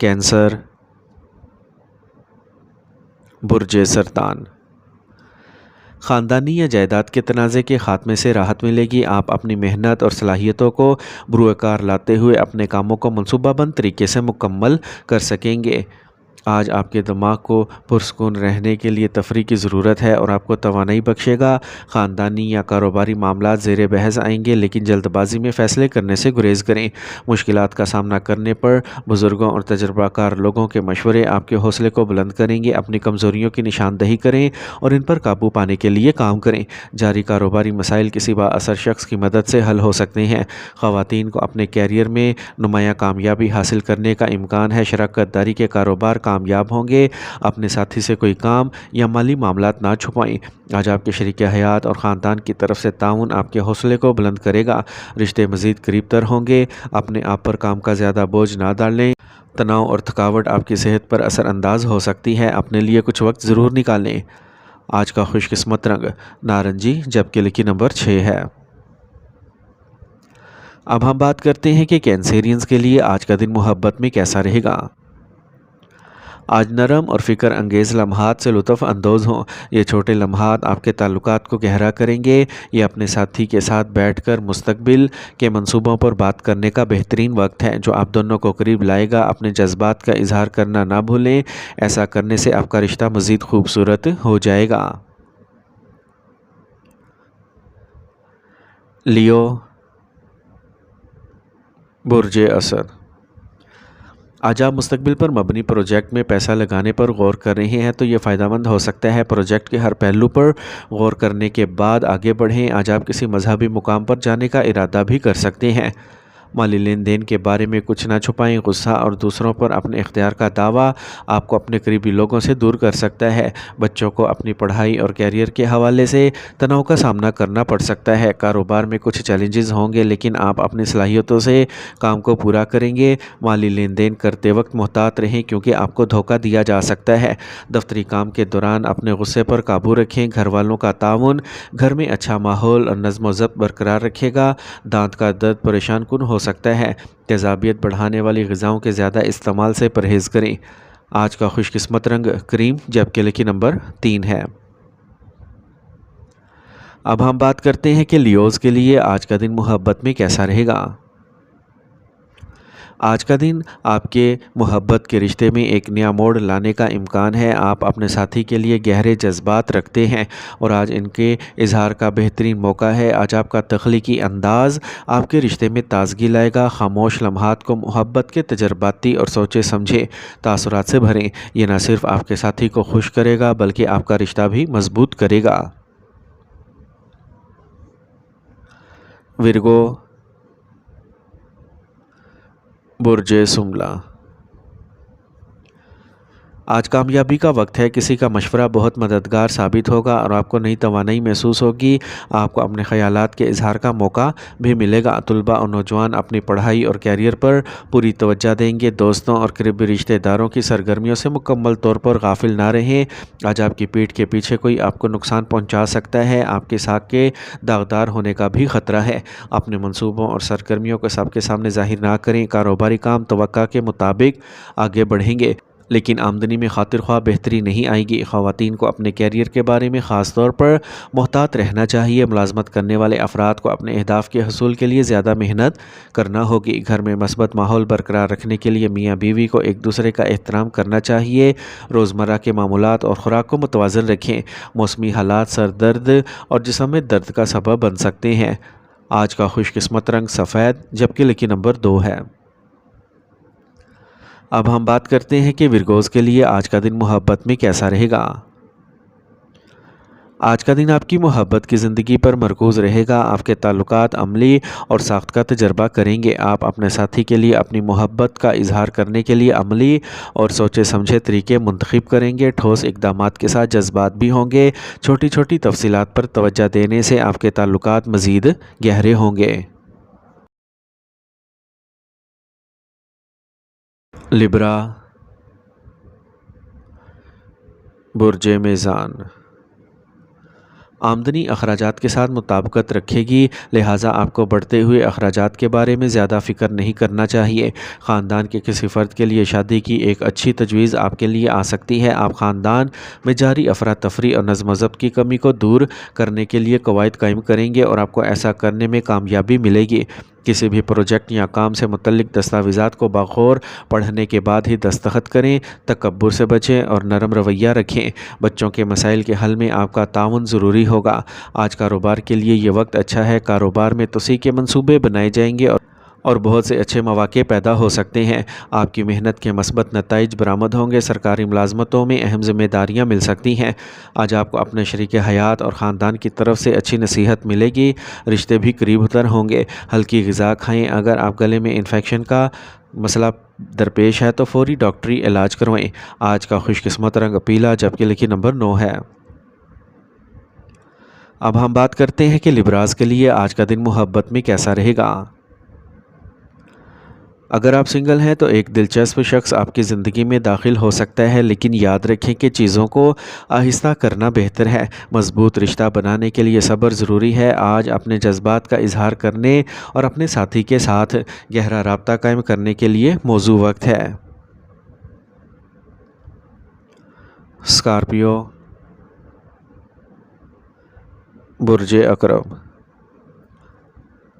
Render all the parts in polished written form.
Cancer, برج سرطان۔ خاندانی یا جائیداد کے تنازع کے خاتمے سے راحت ملے گی۔ آپ اپنی محنت اور صلاحیتوں کو بروئے کار لاتے ہوئے اپنے کاموں کو منصوبہ بند طریقے سے مکمل کر سکیں گے۔ آج آپ کے دماغ کو پرسکون رہنے کے لیے تفریح کی ضرورت ہے اور آپ کو توانائی بخشے گا۔ خاندانی یا کاروباری معاملات زیر بحث آئیں گے، لیکن جلد بازی میں فیصلے کرنے سے گریز کریں۔ مشکلات کا سامنا کرنے پر بزرگوں اور تجربہ کار لوگوں کے مشورے آپ کے حوصلے کو بلند کریں گے۔ اپنی کمزوریوں کی نشاندہی کریں اور ان پر قابو پانے کے لیے کام کریں۔ جاری کاروباری مسائل کسی با اثر شخص کی مدد سے حل ہو سکتے ہیں۔ خواتین کو اپنے کیریئر میں نمایاں کامیابی حاصل کرنے کا امکان ہے۔ شراکت داری کے کاروبار کامیاب ہوں گے۔ اپنے ساتھی سے کوئی کام یا مالی معاملات نہ چھپائیں۔ آج آپ کے شریک حیات اور خاندان کی طرف سے تعاون آپ کے حوصلے کو بلند کرے گا۔ رشتے مزید قریب تر ہوں گے۔ اپنے آپ پر کام کا زیادہ بوجھ نہ ڈالیں۔ تناؤ اور تھکاوٹ آپ کی صحت پر اثر انداز ہو سکتی ہے۔ اپنے لیے کچھ وقت ضرور نکالیں۔ آج کا خوش قسمت رنگ نارنجی، جبکہ لکی نمبر 6 ہے۔ اب ہم بات کرتے ہیں کہ کینسیرینز کے لیے آج کا دن محبت میں کیسا رہے گا۔ آج نرم اور فکر انگیز لمحات سے لطف اندوز ہوں۔ یہ چھوٹے لمحات آپ کے تعلقات کو گہرا کریں گے۔ یہ اپنے ساتھی کے ساتھ بیٹھ کر مستقبل کے منصوبوں پر بات کرنے کا بہترین وقت ہے، جو آپ دونوں کو قریب لائے گا۔ اپنے جذبات کا اظہار کرنا نہ بھولیں۔ ایسا کرنے سے آپ کا رشتہ مزید خوبصورت ہو جائے گا۔ لیو، برج اسد۔ آج آپ مستقبل پر مبنی پروجیکٹ میں پیسہ لگانے پر غور کر رہے ہیں تو یہ فائدہ مند ہو سکتا ہے۔ پروجیکٹ کے ہر پہلو پر غور کرنے کے بعد آگے بڑھیں۔ آج آپ کسی مذہبی مقام پر جانے کا ارادہ بھی کر سکتے ہیں۔ مالی لین دین کے بارے میں کچھ نہ چھپائیں۔ غصہ اور دوسروں پر اپنے اختیار کا دعویٰ آپ کو اپنے قریبی لوگوں سے دور کر سکتا ہے۔ بچوں کو اپنی پڑھائی اور کیریئر کے حوالے سے تناؤ کا سامنا کرنا پڑ سکتا ہے۔ کاروبار میں کچھ چیلنجز ہوں گے، لیکن آپ اپنی صلاحیتوں سے کام کو پورا کریں گے۔ مالی لین دین کرتے وقت محتاط رہیں، کیونکہ آپ کو دھوکہ دیا جا سکتا ہے۔ دفتری کام کے دوران اپنے غصے پر قابو رکھیں۔ گھر والوں کا تعاون گھر میں اچھا ماحول اور نظم و ضبط برقرار رکھے گا۔ دانت کا درد پریشان کن ہو سکتا ہے۔ تیزابیت بڑھانے والی غذاؤں کے زیادہ استعمال سے پرہیز کریں۔ آج کا خوش قسمت رنگ کریم، جبکہ لکی نمبر 3 ہے۔ اب ہم بات کرتے ہیں کہ لیوز کے لیے آج کا دن محبت میں کیسا رہے گا۔ آج کا دن آپ کے محبت کے رشتے میں ایک نیا موڑ لانے کا امکان ہے۔ آپ اپنے ساتھی کے لیے گہرے جذبات رکھتے ہیں اور آج ان کے اظہار کا بہترین موقع ہے۔ آج آپ کا تخلیقی انداز آپ کے رشتے میں تازگی لائے گا۔ خاموش لمحات کو محبت کے تجرباتی اور سوچے سمجھے تاثرات سے بھریں۔ یہ نہ صرف آپ کے ساتھی کو خوش کرے گا بلکہ آپ کا رشتہ بھی مضبوط کرے گا۔ ورگو، برج سملا۔ آج کامیابی کا وقت ہے۔ کسی کا مشورہ بہت مددگار ثابت ہوگا اور آپ کو نئی توانائی محسوس ہوگی۔ آپ کو اپنے خیالات کے اظہار کا موقع بھی ملے گا۔ طلباء اور نوجوان اپنی پڑھائی اور کیریئر پر پوری توجہ دیں گے۔ دوستوں اور قریبی رشتہ داروں کی سرگرمیوں سے مکمل طور پر غافل نہ رہیں۔ آج آپ کی پیٹھ کے پیچھے کوئی آپ کو نقصان پہنچا سکتا ہے۔ آپ کے ساکھ کے داغدار ہونے کا بھی خطرہ ہے۔ اپنے منصوبوں اور سرگرمیوں کو سب کے سامنے ظاہر نہ کریں۔ کاروباری کام توقع کے مطابق آگے بڑھیں گے، لیکن آمدنی میں خاطر خواہ بہتری نہیں آئے گی۔ خواتین کو اپنے کیریئر کے بارے میں خاص طور پر محتاط رہنا چاہیے۔ ملازمت کرنے والے افراد کو اپنے اہداف کے حصول کے لیے زیادہ محنت کرنا ہوگی۔ گھر میں مثبت ماحول برقرار رکھنے کے لیے میاں بیوی کو ایک دوسرے کا احترام کرنا چاہیے۔ روزمرہ کے معمولات اور خوراک کو متوازن رکھیں۔ موسمی حالات سر درد اور جسم میں درد کا سبب بن سکتے ہیں۔ آج کا خوش قسمت رنگ سفید، جبکہ لکی نمبر 2 ہے۔ اب ہم بات کرتے ہیں کہ ورگوز کے لیے آج کا دن محبت میں کیسا رہے گا۔ آج کا دن آپ کی محبت کی زندگی پر مرکوز رہے گا۔ آپ کے تعلقات عملی اور ساخت کا تجربہ کریں گے۔ آپ اپنے ساتھی کے لیے اپنی محبت کا اظہار کرنے کے لیے عملی اور سوچے سمجھے طریقے منتخب کریں گے۔ ٹھوس اقدامات کے ساتھ جذبات بھی ہوں گے۔ چھوٹی چھوٹی تفصیلات پر توجہ دینے سے آپ کے تعلقات مزید گہرے ہوں گے۔ لبرا، برج میزان۔ آمدنی اخراجات کے ساتھ مطابقت رکھے گی، لہٰذا آپ کو بڑھتے ہوئے اخراجات کے بارے میں زیادہ فکر نہیں کرنا چاہیے۔ خاندان کے کسی فرد کے لیے شادی کی ایک اچھی تجویز آپ کے لیے آ سکتی ہے۔ آپ خاندان میں جاری افراتفری اور نظم و ضبط کی کمی کو دور کرنے کے لیے قواعد قائم کریں گے اور آپ کو ایسا کرنے میں کامیابی ملے گی۔ کسی بھی پروجیکٹ یا کام سے متعلق دستاویزات کو بغور پڑھنے کے بعد ہی دستخط کریں۔ تکبر سے بچیں اور نرم رویہ رکھیں۔ بچوں کے مسائل کے حل میں آپ کا تعاون ضروری ہوگا۔ آج کاروبار کے لیے یہ وقت اچھا ہے۔ کاروبار میں توسیع کے منصوبے بنائے جائیں گے اور بہت سے اچھے مواقع پیدا ہو سکتے ہیں۔ آپ کی محنت کے مثبت نتائج برآمد ہوں گے۔ سرکاری ملازمتوں میں اہم ذمہ داریاں مل سکتی ہیں۔ آج آپ کو اپنے شریک حیات اور خاندان کی طرف سے اچھی نصیحت ملے گی۔ رشتے بھی قریب تر ہوں گے۔ ہلکی غذا کھائیں۔ اگر آپ گلے میں انفیکشن کا مسئلہ درپیش ہے تو فوری ڈاکٹری علاج کروائیں۔ آج کا خوش قسمت رنگ پیلا، جبکہ لکی نمبر 9 ہے۔ اب ہم بات کرتے ہیں کہ لبراز کے لیے آج کا دن محبت میں کیسا رہے گا۔ اگر آپ سنگل ہیں تو ایک دلچسپ شخص آپ کی زندگی میں داخل ہو سکتا ہے، لیکن یاد رکھیں کہ چیزوں کو آہستہ کرنا بہتر ہے۔ مضبوط رشتہ بنانے کے لیے صبر ضروری ہے۔ آج اپنے جذبات کا اظہار کرنے اور اپنے ساتھی کے ساتھ گہرا رابطہ قائم کرنے کے لیے موزوں وقت ہے۔ اسکارپیو، برج عقرب۔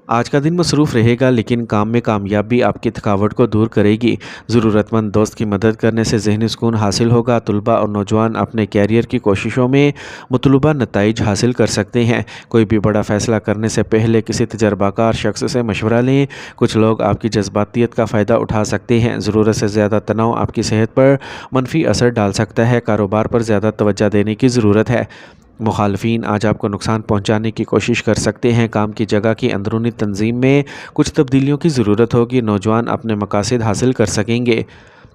آج کا دن مصروف رہے گا، لیکن کام میں کامیابی آپ کی تھکاوٹ کو دور کرے گی۔ ضرورت مند دوست کی مدد کرنے سے ذہنی سکون حاصل ہوگا۔ طلباء اور نوجوان اپنے کیریئر کی کوششوں میں مطلوبہ نتائج حاصل کر سکتے ہیں۔ کوئی بھی بڑا فیصلہ کرنے سے پہلے کسی تجربہ کار شخص سے مشورہ لیں۔ کچھ لوگ آپ کی جذباتیت کا فائدہ اٹھا سکتے ہیں۔ ضرورت سے زیادہ تناؤ آپ کی صحت پر منفی اثر ڈال سکتا ہے۔ کاروبار پر زیادہ توجہ دینے کی ضرورت ہے۔ مخالفین آج آپ کو نقصان پہنچانے کی کوشش کر سکتے ہیں۔ کام کی جگہ کی اندرونی تنظیم میں کچھ تبدیلیوں کی ضرورت ہوگی۔ نوجوان اپنے مقاصد حاصل کر سکیں گے۔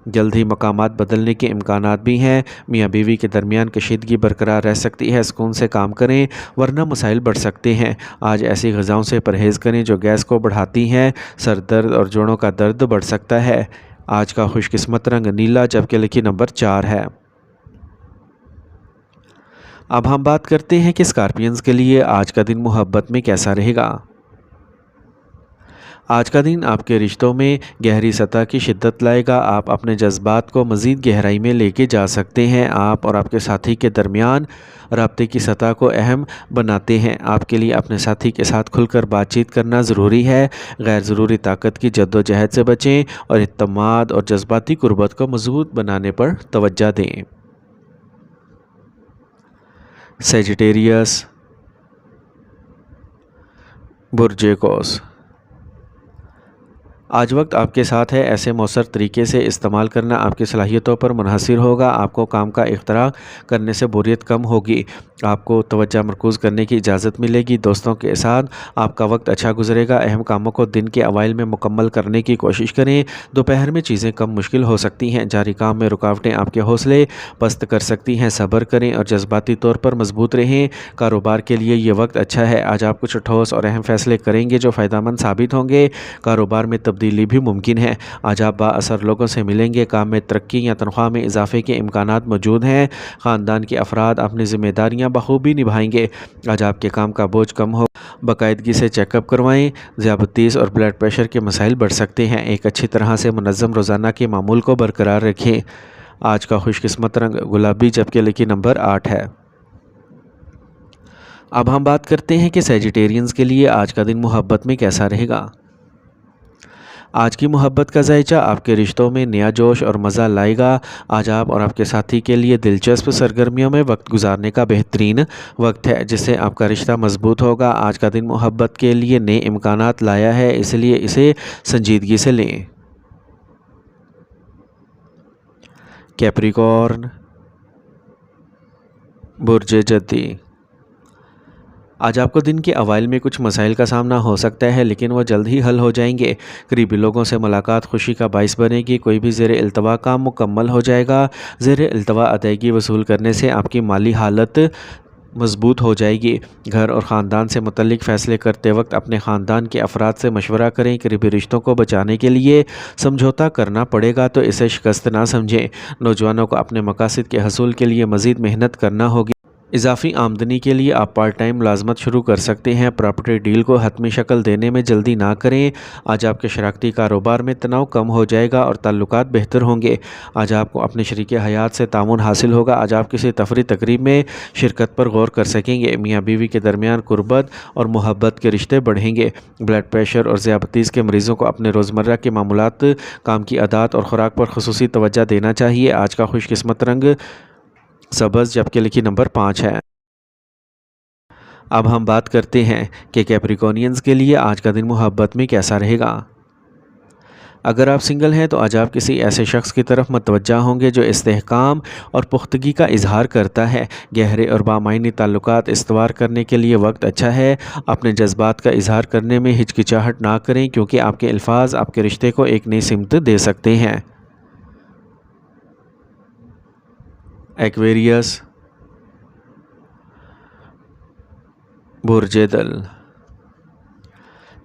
جلد ہی مقامات بدلنے کے امکانات بھی ہیں۔ میاں بیوی کے درمیان کشیدگی برقرار رہ سکتی ہے۔ سکون سے کام کریں ورنہ مسائل بڑھ سکتے ہیں۔ آج ایسی غذاؤں سے پرہیز کریں جو گیس کو بڑھاتی ہیں۔ سر درد اور جوڑوں کا درد بڑھ سکتا ہے۔ آج کا خوش قسمت رنگ نیلا، جبکہ لکی نمبر 4 ہے۔ اب ہم بات کرتے ہیں کہ اسکارپینز کے لیے آج کا دن محبت میں کیسا رہے گا۔ آج کا دن آپ کے رشتوں میں گہری سطح کی شدت لائے گا۔ آپ اپنے جذبات کو مزید گہرائی میں لے کے جا سکتے ہیں۔ آپ اور آپ کے ساتھی کے درمیان رابطے کی سطح کو اہم بناتے ہیں۔ آپ کے لیے اپنے ساتھی کے ساتھ کھل کر بات چیت کرنا ضروری ہے۔ غیر ضروری طاقت کی جد و جہد سے بچیں اور اعتماد اور جذباتی قربت کو مضبوط بنانے پر توجہ دیں۔ سیجیٹیریس، برج قوس۔ آج وقت آپ کے ساتھ ہے۔ ایسے مؤثر طریقے سے استعمال کرنا آپ کی صلاحیتوں پر منحصر ہوگا۔ آپ کو کام کا اختراع کرنے سے بوریت کم ہوگی۔ آپ کو توجہ مرکوز کرنے کی اجازت ملے گی۔ دوستوں کے ساتھ آپ کا وقت اچھا گزرے گا۔ اہم کاموں کو دن کے اوائل میں مکمل کرنے کی کوشش کریں۔ دوپہر میں چیزیں کم مشکل ہو سکتی ہیں۔ جاری کام میں رکاوٹیں آپ کے حوصلے پست کر سکتی ہیں۔ صبر کریں اور جذباتی طور پر مضبوط رہیں۔ کاروبار کے لیے یہ وقت اچھا ہے۔ آج آپ کچھ ٹھوس اور اہم فیصلے کریں گے جو فائدہ مند ثابت ہوں گے۔ کاروبار میں تبدیلی بھی ممکن ہے۔ آج آپ با اثر لوگوں سے ملیں گے۔ کام میں ترقی یا تنخواہ میں اضافے کے امکانات موجود ہیں۔ خاندان کے افراد اپنی ذمہ داریاں بخوبی نبھائیں گے۔ آج آپ کے کام کا بوجھ کم ہو۔ باقاعدگی سے چیک اپ کروائیں۔ ذیابطیس اور بلڈ پریشر کے مسائل بڑھ سکتے ہیں۔ ایک اچھی طرح سے منظم روزانہ کے معمول کو برقرار رکھیں۔ آج کا خوش قسمت رنگ گلابی، جبکہ لکی نمبر 8 ہے۔ اب ہم بات کرتے ہیں کہ سیجیٹیرینز کے لیے آج کا دن محبت میں کیسا رہے گا۔ آج کی محبت کا ذائچہ آپ کے رشتوں میں نیا جوش اور مزہ لائے گا۔ آج آپ اور آپ کے ساتھی کے لیے دلچسپ سرگرمیوں میں وقت گزارنے کا بہترین وقت ہے، جس سے آپ کا رشتہ مضبوط ہوگا۔ آج کا دن محبت کے لیے نئے امکانات لایا ہے، اس لیے اسے سنجیدگی سے لیں۔ کیپریکارن، برج جدی۔ آج آپ کو دن کے اوائل میں کچھ مسائل کا سامنا ہو سکتا ہے، لیکن وہ جلد ہی حل ہو جائیں گے۔ قریبی لوگوں سے ملاقات خوشی کا باعث بنے گی۔ کوئی بھی زیر التوا کام مکمل ہو جائے گا۔ زیر التوا ادائیگی وصول کرنے سے آپ کی مالی حالت مضبوط ہو جائے گی۔ گھر اور خاندان سے متعلق فیصلے کرتے وقت اپنے خاندان کے افراد سے مشورہ کریں۔ قریبی رشتوں کو بچانے کے لیے سمجھوتا کرنا پڑے گا تو اسے شکست نہ سمجھیں۔ نوجوانوں کو اپنے مقاصد کے حصول کے لیے مزید محنت کرنا ہوگی۔ اضافی آمدنی کے لیے آپ پارٹ ٹائم ملازمت شروع کر سکتے ہیں۔ پراپرٹی ڈیل کو حتمی شکل دینے میں جلدی نہ کریں۔ آج آپ کے شراکتی کاروبار میں تناؤ کم ہو جائے گا اور تعلقات بہتر ہوں گے۔ آج آپ کو اپنے شریک حیات سے تعاون حاصل ہوگا۔ آج آپ کسی تفریح تقریب میں شرکت پر غور کر سکیں گے۔ میاں بیوی کے درمیان قربت اور محبت کے رشتے بڑھیں گے۔ بلڈ پریشر اور ذیابیطس کے مریضوں کو اپنے روزمرہ کے معمولات، کام کی عادات اور خوراک پر خصوصی توجہ دینا چاہیے۔ آج کا خوش قسمت رنگ سبز جبکہ لکی نمبر 5 ہے۔ اب ہم بات کرتے ہیں کہ کیپریکونینز کے لیے آج کا دن محبت میں کیسا رہے گا۔ اگر آپ سنگل ہیں تو آج آپ کسی ایسے شخص کی طرف متوجہ ہوں گے جو استحکام اور پختگی کا اظہار کرتا ہے۔ گہرے اور بامعنی تعلقات استوار کرنے کے لیے وقت اچھا ہے۔ اپنے جذبات کا اظہار کرنے میں ہچکچاہٹ نہ کریں کیونکہ آپ کے الفاظ آپ کے رشتے کو ایک نئی سمت دے سکتے ہیں۔ ایکویریس، برج دل،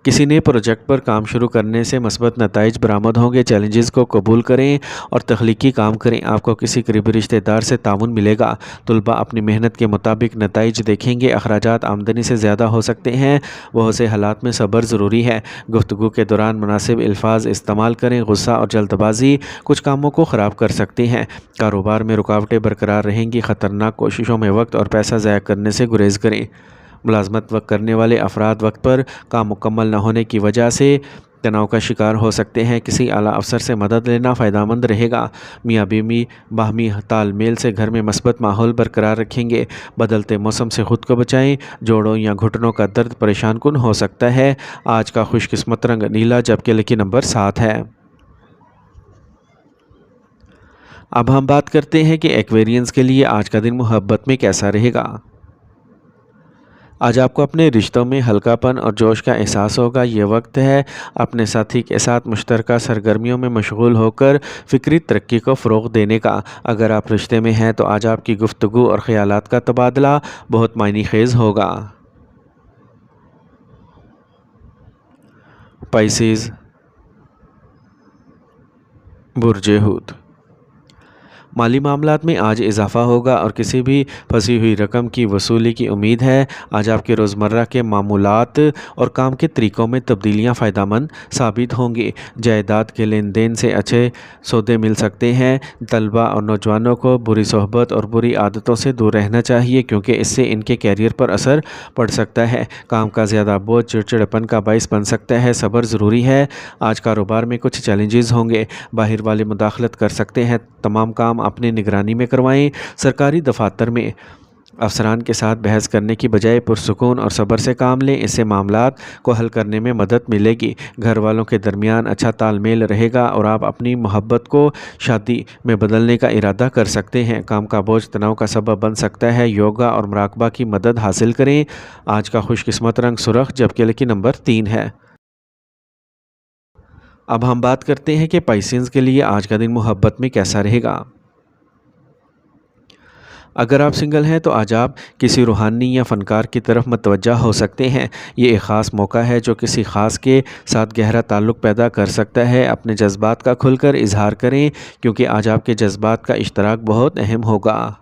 کسی نئے پروجیکٹ پر کام شروع کرنے سے مثبت نتائج برآمد ہوں گے۔ چیلنجز کو قبول کریں اور تخلیقی کام کریں۔ آپ کو کسی قریبی رشتہ دار سے تعاون ملے گا۔ طلباء اپنی محنت کے مطابق نتائج دیکھیں گے۔ اخراجات آمدنی سے زیادہ ہو سکتے ہیں۔ بہت سے حالات میں صبر ضروری ہے۔ گفتگو کے دوران مناسب الفاظ استعمال کریں۔ غصہ اور جلد بازی کچھ کاموں کو خراب کر سکتے ہیں۔ کاروبار میں رکاوٹیں برقرار رہیں گی۔ خطرناک کوششوں میں وقت اور پیسہ ضائع کرنے سے گریز کریں۔ ملازمت کرنے والے افراد وقت پر کام مکمل نہ ہونے کی وجہ سے تناؤ کا شکار ہو سکتے ہیں۔ کسی اعلیٰ افسر سے مدد لینا فائدہ مند رہے گا۔ میاں بیوی باہمی تال میل سے گھر میں مثبت ماحول برقرار رکھیں گے۔ بدلتے موسم سے خود کو بچائیں۔ جوڑوں یا گھٹنوں کا درد پریشان کن ہو سکتا ہے۔ آج کا خوش قسمت رنگ نیلا جبکہ لکی نمبر 7 ہے۔ اب ہم بات کرتے ہیں کہ ایکویرینز کے لیے آج کا دن محبت میں کیسا رہے گا۔ آج آپ کو اپنے رشتوں میں ہلکا پن اور جوش کا احساس ہوگا۔ یہ وقت ہے اپنے ساتھی کے ساتھ مشترکہ سرگرمیوں میں مشغول ہو کر فکری ترقی کو فروغ دینے کا۔ اگر آپ رشتے میں ہیں تو آج آپ کی گفتگو اور خیالات کا تبادلہ بہت معنی خیز ہوگا۔ پائسیز، برج حوت، مالی معاملات میں آج اضافہ ہوگا اور کسی بھی پھنسی ہوئی رقم کی وصولی کی امید ہے۔ آج آپ کے روزمرہ کے معمولات اور کام کے طریقوں میں تبدیلیاں فائدہ مند ثابت ہوں گی۔ جائیداد کے لین دین سے اچھے سودے مل سکتے ہیں۔ طلباء اور نوجوانوں کو بری صحبت اور بری عادتوں سے دور رہنا چاہیے کیونکہ اس سے ان کے کیریئر پر اثر پڑ سکتا ہے۔ کام کا زیادہ بوجھ چڑچڑاپن کا باعث بن سکتا ہے۔ صبر ضروری ہے۔ آج کاروبار میں کچھ چیلنجز ہوں گے۔ باہر والے مداخلت کر سکتے ہیں۔ تمام کام اپنی نگرانی میں کروائیں۔ سرکاری دفاتر میں افسران کے ساتھ بحث کرنے کی بجائے پرسکون اور صبر سے کام لیں۔ اس سے معاملات کو حل کرنے میں مدد ملے گی۔ گھر والوں کے درمیان اچھا تال میل رہے گا اور آپ اپنی محبت کو شادی میں بدلنے کا ارادہ کر سکتے ہیں۔ کام کا بوجھ تناؤ کا سبب بن سکتا ہے۔ یوگا اور مراقبہ کی مدد حاصل کریں۔ آج کا خوش قسمت رنگ سرخ جبکہ لکی نمبر 3 ہے۔ اب ہم بات کرتے ہیں کہ پائسینز کے لیے آج کا دن محبت میں کیسا رہے گا۔ اگر آپ سنگل ہیں تو آج آپ کسی روحانی یا فنکار کی طرف متوجہ ہو سکتے ہیں۔ یہ ایک خاص موقع ہے جو کسی خاص کے ساتھ گہرا تعلق پیدا کر سکتا ہے۔ اپنے جذبات کا کھل کر اظہار کریں کیونکہ آج آپ کے جذبات کا اشتراک بہت اہم ہوگا۔